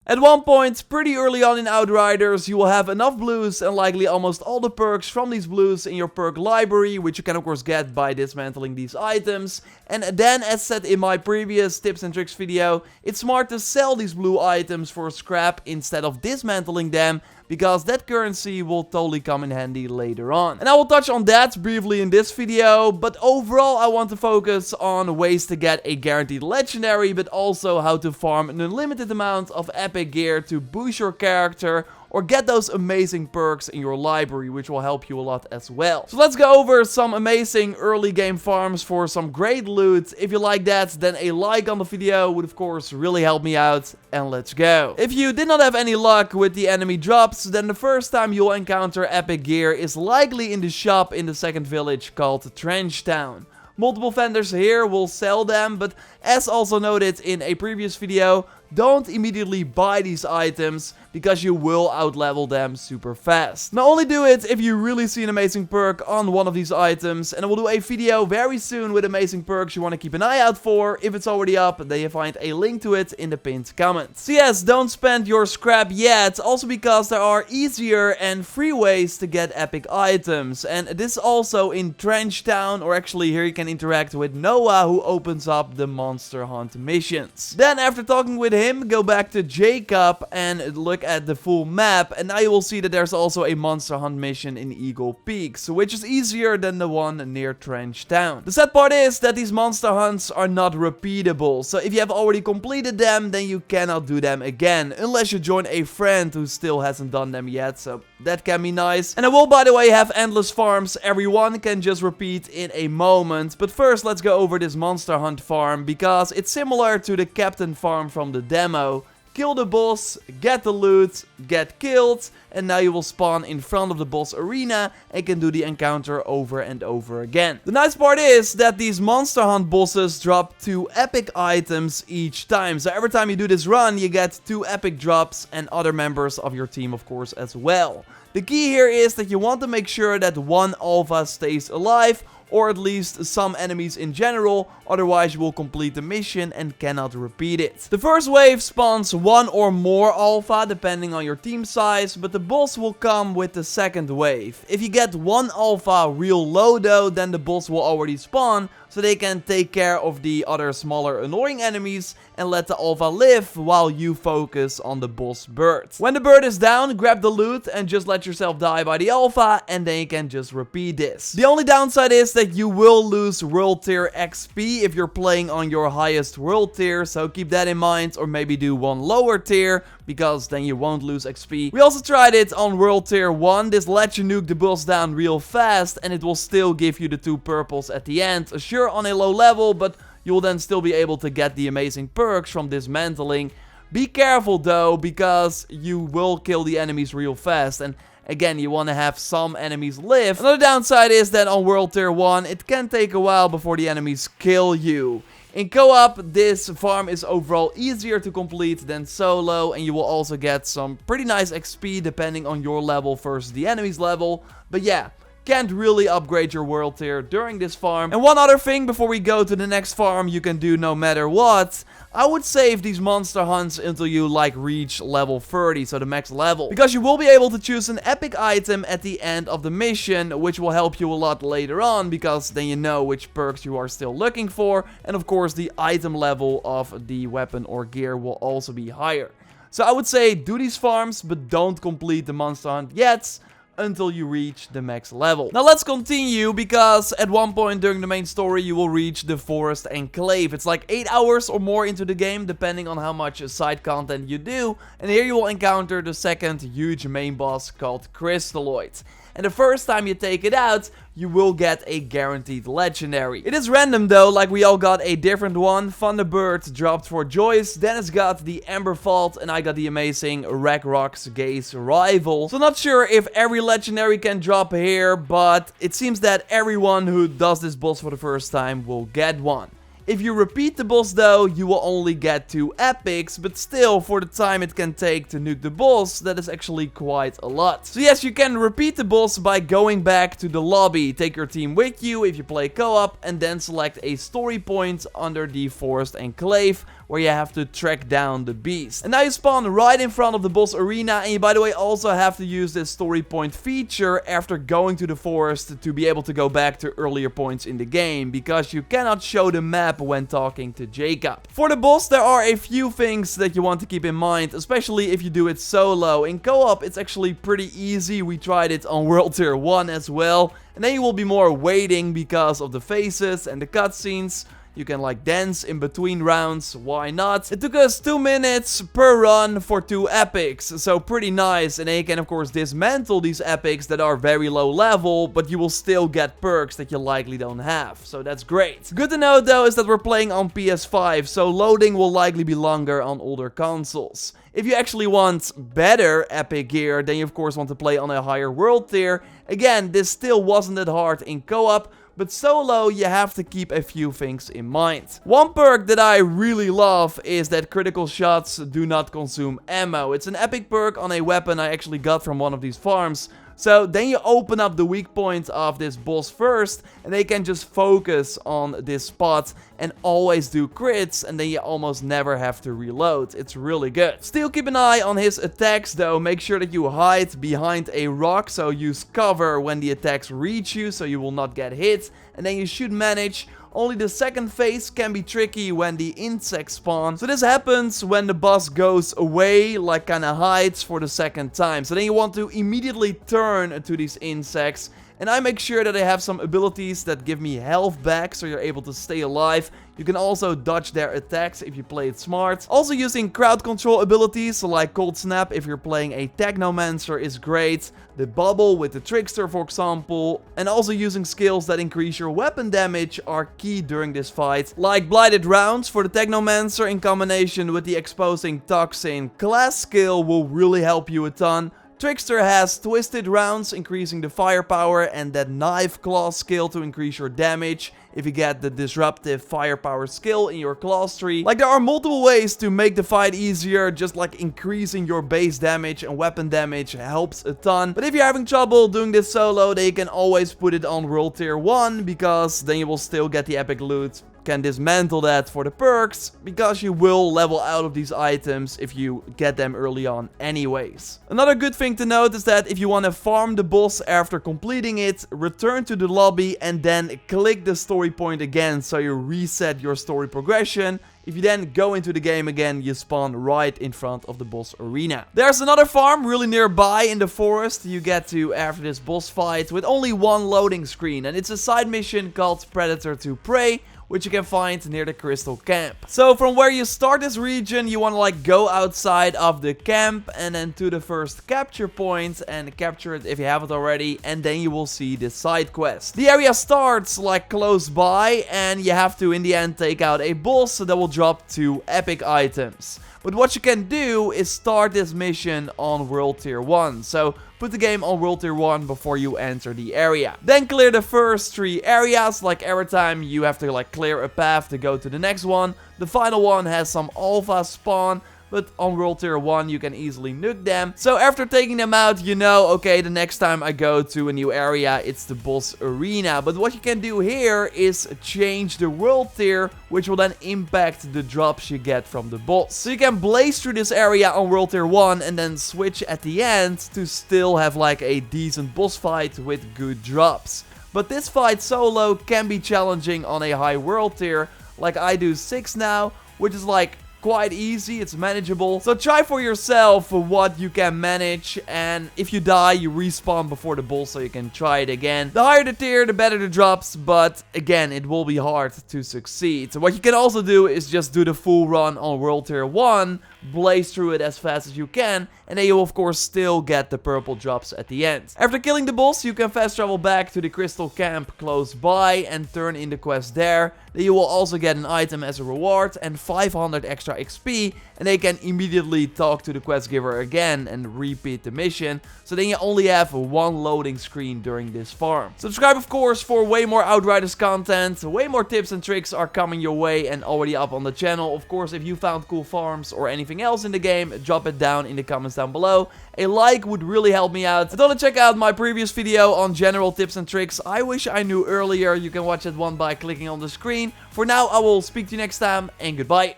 At one point, pretty early on in Outriders, you will have enough blues and likely almost all the perks from these blues in your perk library, which you can of course get by dismantling these items. And then, as said in my previous tips and tricks video, it's smart to sell these blue items for scrap instead of dismantling them, because that currency will totally come in handy later on. And I will touch on that briefly in this video, but overall I want to focus on ways to get a guaranteed legendary, but also how to farm an unlimited amount of epic gear to boost your character, or get those amazing perks in your library, which will help you a lot as well. So let's go over some amazing early game farms for some great loot. If you like that, then a like on the video would of course really help me out, and let's go. If you did not have any luck with the enemy drops, then the first time you'll encounter epic gear is likely in the shop in the second village called Trench Town. Multiple vendors here will sell them, but as also noted in a previous video, don't immediately buy these items, because you will outlevel them super fast. Now only do it if you really see an amazing perk on one of these items, and I will do a video very soon with amazing perks you want to keep an eye out for. If it's already up, then you find a link to it in the pinned comments. So yes, don't spend your scrap yet, also because there are easier and free ways to get epic items. And this also in Trench Town, or actually here you can interact with Noah, who opens up the monster hunt missions. Then after talking with him, go back to Jacob and look at the full map, and now you will see that there's also a monster hunt mission in Eagle Peaks, which is easier than the one near Trench Town. The sad part is that these monster hunts are not repeatable, so if you have already completed them, then you cannot do them again, unless you join a friend who still hasn't done them yet, so that can be nice. And I will, by the way, have endless farms everyone can just repeat in a moment, but first let's go over this monster hunt farm, because it's similar to the captain farm from the demo. Kill the boss, get the loot, get killed, and now you will spawn in front of the boss arena and can do the encounter over and over again. The nice part is that these monster hunt bosses drop 2 epic items each time. So every time you do this run, you get 2 epic drops, and other members of your team of course as well. The key here is that you want to make sure that one alpha stays alive, or at least some enemies in general, otherwise you will complete the mission and cannot repeat it. The first wave spawns 1 or more alpha depending on your team size, but the boss will come with the second wave. If you get 1 alpha real low though, then the boss will already spawn, so they can take care of the other smaller annoying enemies and let the alpha live while you focus on the boss bird. When the bird is down, grab the loot and just let yourself die by the alpha, and then you can just repeat this. The only downside is that you will lose world tier XP if you're playing on your highest world tier, so keep that in mind, or maybe do one lower tier, because then you won't lose XP. We also tried it on world tier 1. This lets you nuke the boss down real fast, and it will still give you the 2 purples at the end. Sure, on a low level, but you will then still be able to get the amazing perks from dismantling. Be careful though, because you will kill the enemies real fast, and again, you want to have some enemies live. Another downside is that on World Tier 1, it can take a while before the enemies kill you. In co-op, this farm is overall easier to complete than solo, and you will also get some pretty nice XP depending on your level versus the enemy's level. But yeah, can't really upgrade your world tier during this farm. And one other thing before we go to the next farm you can do no matter what, I would save these monster hunts until you like reach level 30, so the max level, because you will be able to choose an epic item at the end of the mission, which will help you a lot later on, because then you know which perks you are still looking for, and of course the item level of the weapon or gear will also be higher. So I would say do these farms, but don't complete the monster hunt yet until you reach the max level. Now let's continue, because at one point during the main story you will reach the Forest Enclave. It's like 8 hours or more into the game, depending on how much side content you do, and here you will encounter the second huge main boss called Chrysaloid. And the first time you take it out, you will get a guaranteed legendary. It is random though, like we all got a different one. Thunderbird dropped for Joyce, Dennis got the Ember Vault, and I got the amazing Ragnarok's Gaze Rival. So not sure if every legendary can drop here, but it seems that everyone who does this boss for the first time will get one. If you repeat the boss though, you will only get 2 epics, but still, for the time it can take to nuke the boss, that is actually quite a lot. So yes, you can repeat the boss by going back to the lobby, take your team with you if you play co-op, and then select a story point under the Forest Enclave, where you have to track down the beast. And now you spawn right in front of the boss arena, and you, by the way, also have to use this story point feature after going to the forest to be able to go back to earlier points in the game, because you cannot show the map when talking to Jacob. For the boss, there are a few things that you want to keep in mind, especially if you do it solo. In co-op, it's actually pretty easy. We tried it on World Tier 1 as well. And then you will be more waiting because of the phases and the cutscenes. You can like dance in between rounds, why not? It took us 2 minutes per run for 2 epics, so pretty nice. And then you can of course dismantle these epics that are very low level, but you will still get perks that you likely don't have, so that's great. Good to know though is that we're playing on PS5, so loading will likely be longer on older consoles. If you actually want better epic gear, then you of course want to play on a higher world tier. Again, this still wasn't that hard in co-op, but solo, you have to keep a few things in mind. One perk that I really love is that critical shots do not consume ammo. It's an epic perk on a weapon I actually got from one of these farms. So then you open up the weak point of this boss first, and they can just focus on this spot and always do crits, and then you almost never have to reload. It's really good. Still keep an eye on his attacks though. Make sure that you hide behind a rock, so use cover when the attacks reach you so you will not get hit, and then you should manage. Only the second phase can be tricky when the insects spawn. So this happens when the boss goes away, like kinda hides for the second time. So then you want to immediately turn to these insects. And I make sure that I have some abilities that give me health back, so you're able to stay alive. You can also dodge their attacks if you play it smart. Also using crowd control abilities, so like Cold Snap if you're playing a technomancer is great. The bubble with the trickster, for example. And also using skills that increase your weapon damage are key during this fight. Like blighted rounds for the technomancer in combination with the exposing toxin class skill will really help you a ton. Trickster has twisted rounds, increasing the firepower, and that knife claw skill to increase your damage if you get the disruptive firepower skill in your class tree. Like, there are multiple ways to make the fight easier, just like increasing your base damage and weapon damage helps a ton. But if you're having trouble doing this solo, then you can always put it on World Tier 1, because then you will still get the epic loot. Can dismantle that for the perks, because you will level out of these items if you get them early on anyways. Another good thing to note is that if you want to farm the boss after completing it, return to the lobby and then click the story point again, so you reset your story progression. If you then go into the game again, you spawn right in front of the boss arena. There's another farm really nearby in the forest you get to after this boss fight with only one loading screen, and it's a side mission called Predator to Prey, which you can find near the Crystal Camp. So from where you start this region, you want to like go outside of the camp and then to the first capture point and capture it if you haven't already, and then you will see the side quest. The area starts like close by, and you have to in the end take out a boss that will drop 2 epic items. But what you can do is start this mission on World Tier 1. So put the game on World Tier 1 before you enter the area. Then clear the first 3 areas. Like every time you have to like clear a path to go to the next one. The final one has some alpha spawn, but on World Tier 1 you can easily nuke them. So after taking them out, you know, okay, the next time I go to a new area, it's the boss arena. But what you can do here is change the world tier, which will then impact the drops you get from the boss. So you can blaze through this area on World Tier 1 and then switch at the end to still have like a decent boss fight with good drops. But this fight solo can be challenging on a high world tier. Like I do 6 now, which is like quite easy, it's manageable. So try for yourself what you can manage, and if you die, you respawn before the boss so you can try it again. The higher the tier, the better the drops, but again, it will be hard to succeed. So what you can also do is just do the full run on World Tier 1, blaze through it as fast as you can, and then you'll of course still get the purple drops at the end. After killing the boss, you can fast travel back to the Crystal Camp close by and turn in the quest there. Then you will also get an item as a reward and 500 extra XP, and they can immediately talk to the quest giver again and repeat the mission. So then you only have 1 loading screen during this farm. Subscribe of course for way more Outriders content, way more tips and tricks are coming your way and already up on the channel. Of course, if you found cool farms or anything else in the game, drop it down in the comments down below. A like would really help me out. And don't check out my previous video on general tips and tricks I wish I knew earlier. You can watch that one by clicking on the screen. For now, I will speak to you next time, and goodbye.